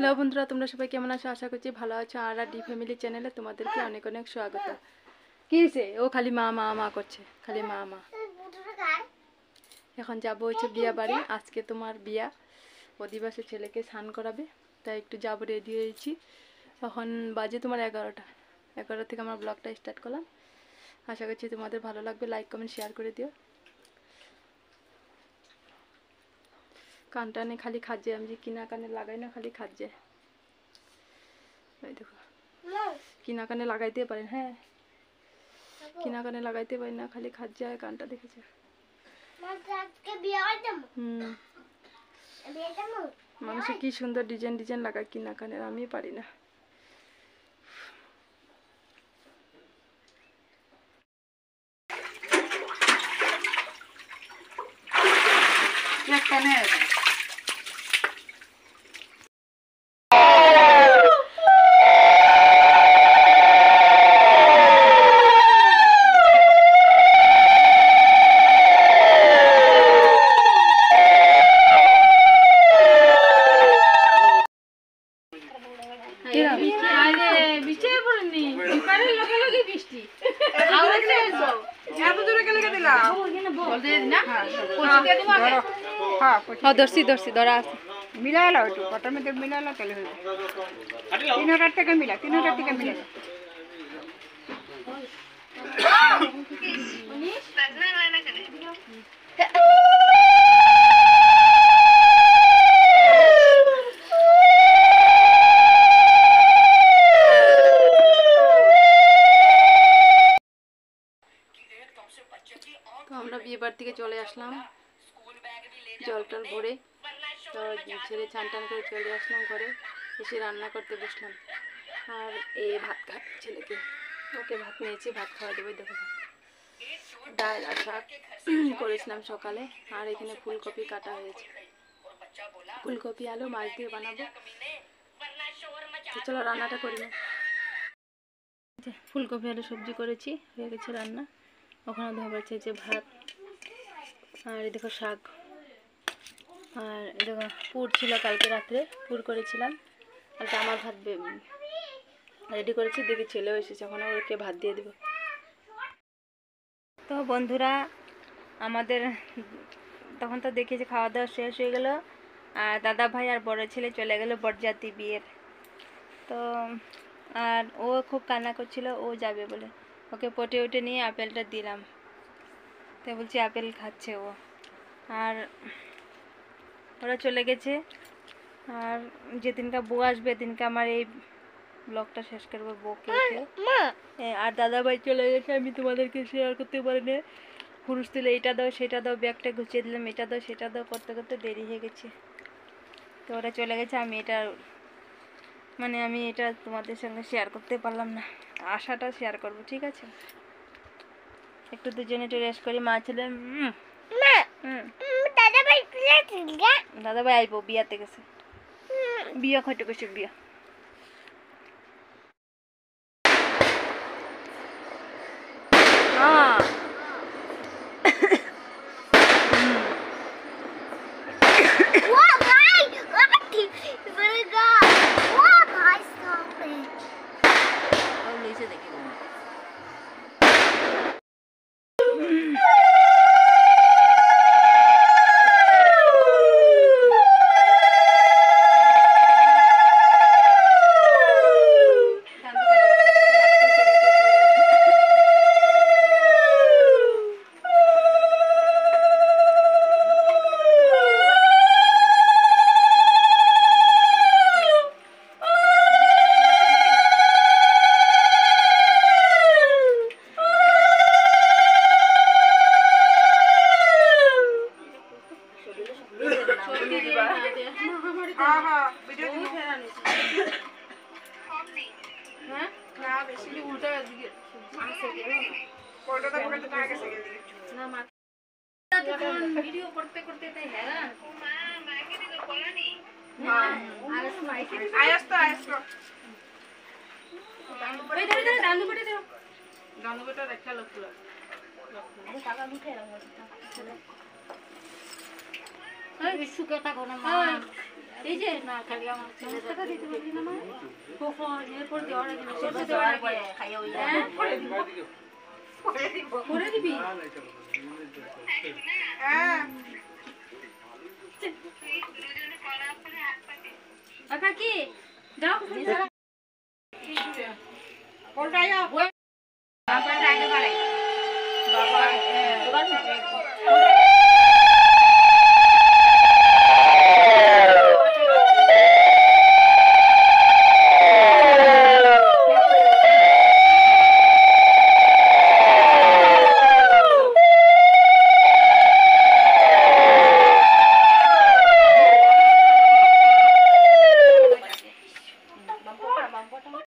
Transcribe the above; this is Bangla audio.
হ্যালো বন্ধুরা, তোমরা সবাই কেমন আছো? আশা করছি ভালো আছো। আর ডি ফ্যামিলি চ্যানেলে তোমাদেরকে অনেক অনেক স্বাগত। কি হয়েছে? ও খালি মা মা মা করছে, খালি মা মা। এখন যাবো হচ্ছে বিয়া বাড়ি। আজকে তোমার বিয়া, অধিবাসী ছেলেকে স্নান করাবে, তাই একটু যাবো, রেডি হয়েছি। এখন বাজে তোমার 11টা থেকে আমার ব্লগটা স্টার্ট করলাম। আশা করছি তোমাদের ভালো লাগবে। লাইক কমেন্ট শেয়ার করে দিও। কানটানে খালি খাজে, আমি যে কিনা কানে লাগাই না, খালি খাজে। এই দেখো, কিনা কানে লাগাইতে পারেন, হ্যাঁ কিনা কানে লাগাইতে পারি না, খালি খাজে আর কানটা দেখেছে। মানুষ কি সুন্দর ডিজাইন ডিজাইন লাগায় কিনা কানের, আমি পারি না। মিলাইলা একটু কটার মধ্যে মিলাইলা তাহলে হইবে 3টার থেকে মিলা 3টার থেকে মিলা তো আমরা বিয়ে বাড়ি থেকে চলে আসলাম, জল টল ভরে। তো ছেলে চান টান করে চলে আসলাম ঘরে, এসে রান্না করতে বসলাম। আর ভাত খায় ছেলেকে, ওকে ভাত নিয়েছি, ভাত খাওয়া দেবো। দেখো ভাত, ডাল আর শাক করেছিলাম সকালে। আর এখানে ফুলকপি কাটা হয়েছে, ফুলকপি আলু মাছ দিয়ে বানাবো। তো চলো রান্নাটা করি না। ফুলকপি আলু সবজি করেছি, হয়ে গেছে রান্না। ওখানে ধোয়া হয়েছে যে ভাত, আর এই দেখো শাক, আর দেখো পুর ছিল কালকে রাত্রে, পুর করেছিলাম। কালকে আমার ভাত রেডি করেছি, দেখি ছেলেও এসেছে, এখন ওকে ভাত দিয়ে দেবো। তো বন্ধুরা, আমাদের তখন তো দেখেছি খাওয়া দাওয়া শেষ হয়ে গেল, আর দাদা ভাই আর বড় ছেলে চলে গেল বরযাত্রী বিয়ের। তো আর ও খুব কান্না করছিল, ও যাবে বলে ওকে পটে উঠে নিয়ে আপেলটা দিলাম। তো বলছি আপেল খাচ্ছে ও। আর ওরা চলে গেছে, আর যেদিনকা বউ আসবে সেদিনকে আমার এই ব্লগটা শেষ করবো বউকে উঠে। আর দাদা ভাই চলে গেছে, আমি তোমাদেরকে শেয়ার করতে পারি না। পুরুষ তুলে এটা দাও সেটা দাও, ব্যাগটা গুছিয়ে দিলাম, এটা দাও সেটা দাও করতে করতে দেরি হয়ে গেছে। তো ওরা চলে গেছে, আমি এটা তোমাদের সঙ্গে শেয়ার করতে পারলাম না। আশাটা শেয়ার করব, ঠিক আছে? একটু দুজনে একটু রেস্ট করি, মা ছেলে। দাদা ভাই আইবো, বিয়াতে গেছে, বিয়া খাইতে গেছে, বিয়া। ভিডিও করতে করতে তাই হেরান। এই যে না খালি আমার ছেলেটা দিতে বলি না মা কখন এরপর দেওয়ার আগে শেষে দেওয়ার আগে খাইও হ্যাঁ করে দিবি হ্যাঁ আকা কি দাও কোনটাই বাবা আগে বাড়াই বাবা